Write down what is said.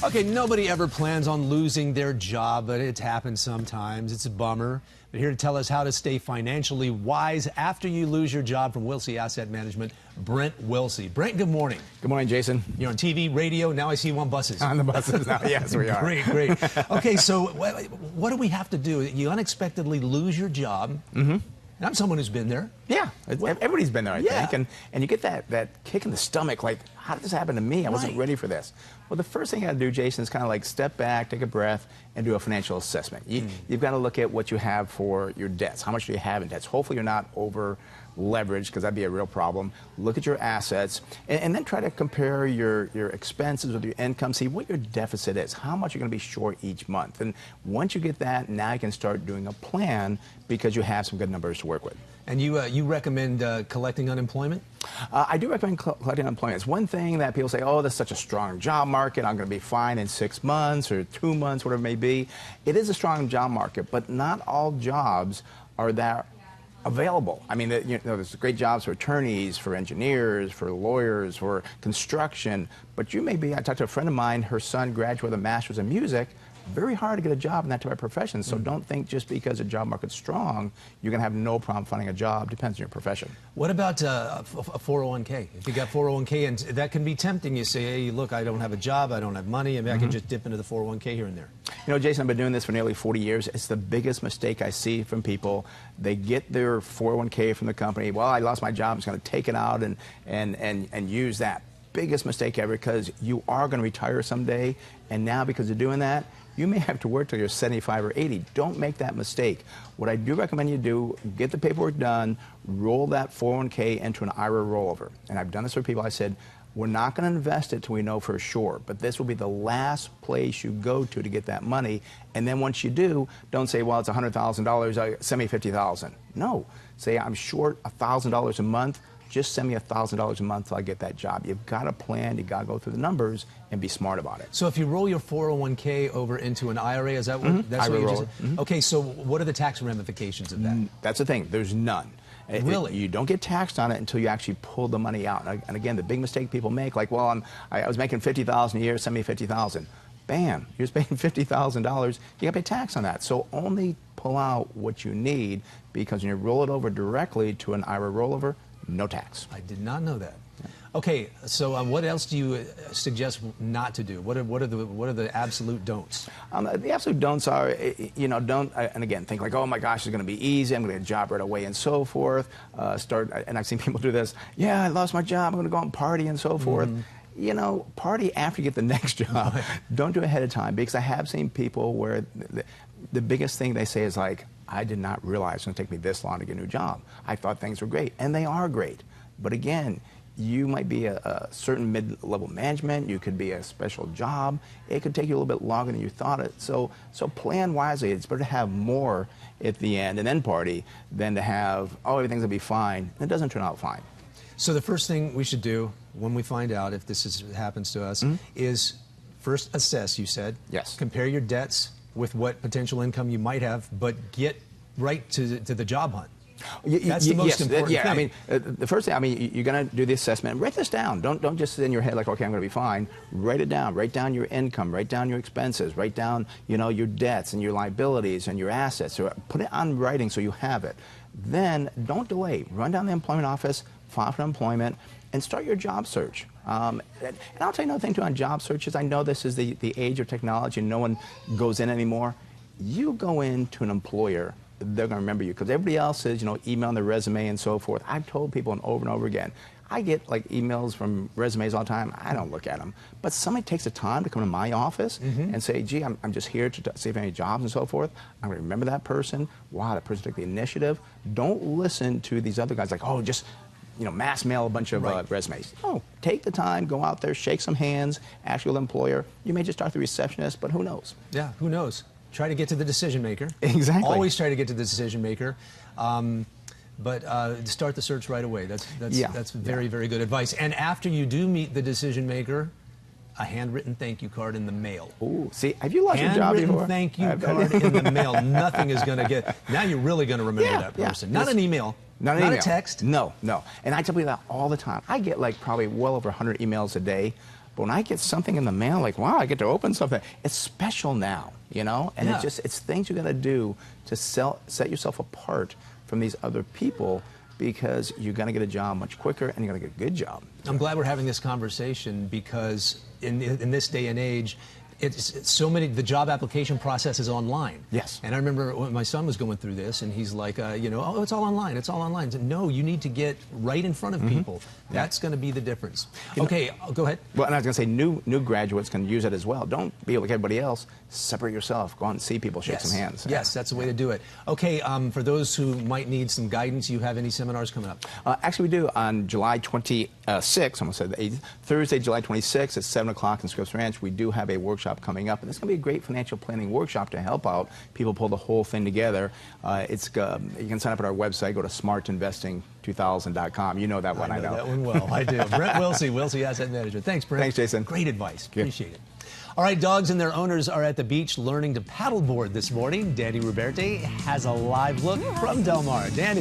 Okay, nobody ever plans on losing their job, but it happens sometimes. It's a bummer. But here to tell us how to stay financially wise after you lose your job from Wilsey Asset Management, Brent Wilsey. Brent, good morning. Good morning, Jason. You're on TV, radio. Now I see you on buses. On the buses now, yes, we are. Great, great. Okay, so what do we have to do? You unexpectedly lose your job. Mm-hmm. And I'm someone who's been there. Yeah, everybody's been there, I think. And you get that kick in the stomach, like, how did this happen to me? I wasn't ready for this. Well, the first thing you got to do, Jason, is kind of like step back, take a breath, and do a financial assessment. You've got to look at what you have for your debts. How much do you have in debts? Hopefully you're not over leveraged, because that'd be a real problem. Look at your assets, and then try to compare your expenses with your income. See what your deficit is, how much you're going to be short each month. And once you get that, now you can start doing a plan, because you have some good numbers to work with. And you recommend collecting unemployment? I do recommend collecting unemployment. It's one thing that people say, oh, there's such a strong job market, I'm going to be fine in 6 months or 2 months, whatever it may be. It is a strong job market, but not all jobs are that available. I mean, there's great jobs for attorneys, for engineers, for lawyers, for construction, but you may be, I talked to a friend of mine, her son graduated with a master's in music. Very hard to get a job in that type of profession, so don't think just because the job market's strong, you're going to have no problem finding a job. Depends on your profession. What about a 401k? If you got 401k, and that can be tempting. You say, hey, look, I don't have a job, I don't have money, I can just dip into the 401k here and there. You know, Jason, I've been doing this for nearly 40 years. It's the biggest mistake I see from people. They get their 401k from the company. Well, I lost my job, I'm just going to take it out and use that. Biggest mistake ever, because you are going to retire someday, and now because of doing that, you may have to work till you're 75 or 80. Don't make that mistake. What I do recommend you do, get the paperwork done, roll that 401k into an IRA rollover. And I've done this for people. I said, we're not going to invest it till we know for sure, but this will be the last place you go to get that money. And then once you do, don't say, well, it's $100,000, send me $50,000. No, say I'm short $1,000 a month. Just send me $1,000 a month till I get that job. You've got to plan, you've got to go through the numbers and be smart about it. So if you roll your 401k over into an IRA, is that what, that's what you just said? Okay, so what are the tax ramifications of that? That's the thing, there's none. Really? You don't get taxed on it until you actually pull the money out. And again, the big mistake people make, like, well, I was making $50,000 a year, send me $50,000. Bam, you're just paying $50,000, you got to pay tax on that. So only pull out what you need, because when you roll it over directly to an IRA rollover, no tax. I did not know that. Okay, so what else do you suggest not to do? What are the absolute don'ts? The absolute don'ts are, don't, and again, think like, oh my gosh, it's going to be easy, I'm going to get a job right away and so forth. And I've seen people do this, yeah, I lost my job, I'm going to go out and party and so forth. You know, party after you get the next job. Don't do it ahead of time, because I have seen people where the biggest thing they say is like, I did not realize it's going to take me this long to get a new job. I thought things were great, and they are great. But again, you might be a certain mid-level management, you could be a special job. It could take you a little bit longer than you thought it. So plan wisely. It's better to have more at the end and then party than to have, oh, everything's going to be fine. It doesn't turn out fine. So the first thing we should do when we find out if this happens to us is first assess, you said. Yes. Compare your debts with what potential income you might have, but get right to the job hunt. That's the most important thing. I mean, the first thing, you're going to do the assessment. Write this down. Don't just sit in your head like, okay, I'm going to be fine. Write it down. Write down your income. Write down your expenses. Write down, your debts and your liabilities and your assets. So put it on writing so you have it. Then don't delay. Run down the employment office, file for employment, and start your job search. And I'll tell you another thing too on job searches. I know this is the age of technology and no one goes in anymore. You go into an employer, they're going to remember you, because everybody else is, emailing their resume and so forth. I've told people over and over again, I get like emails from resumes all the time. I don't look at them. But somebody takes the time to come to my office and say, gee, I'm just here to see if any jobs and so forth. I'm going to remember that person. Wow, that person took the initiative. Don't listen to these other guys like, oh, just mass mail a bunch of resumes. No, take the time, go out there, shake some hands, ask your employer. You may just start the receptionist, but who knows? Yeah, who knows? Try to get to the decision maker. Exactly. Always try to get to the decision maker. But start the search right away. That's very, very good advice. And after you do meet the decision maker, a handwritten thank you card in the mail. Ooh, see, have you lost your job before? Thank you card in the mail. Nothing is going to get. Now you're really going to remember that person. Not an email. Not an email. A text. No. And I tell people that all the time. I get like probably well over 100 emails a day. But when I get something in the mail, like, wow, I get to open something, it's special now, you know? And Yeah. it's things you're going to do to set yourself apart from these other people, because you're going to get a job much quicker and you're going to get a good job. I'm glad we're having this conversation, because in this day and age, it's so many, the job application process is online. Yes. And I remember when my son was going through this, and he's like, you know, oh, it's all online, it's all online. I said, no, you need to get right in front of people. That's going to be the difference. Okay, go ahead. Well, and I was going to say, new graduates can use it as well. Don't be like everybody else. Separate yourself. Go out and see people, shake some hands. Yes, that's the way to do it. Okay, for those who might need some guidance, you have any seminars coming up? Actually, we do on July 26th, almost said the 8th, Thursday, July 26th at 7 o'clock in Scripps Ranch. We do have a workshop coming up, and it's going to be a great financial planning workshop to help out people pull the whole thing together. You can sign up at our website. Go to smartinvesting2000.com. You know that one, I know. That one well, I do. Brent Wilsey, Wilsey Asset Manager. Thanks, Brent. Thanks, Jason. Great advice. Good. Appreciate it. All right, dogs and their owners are at the beach learning to paddleboard this morning. Danny Ruberte has a live look from Del Mar. Danny.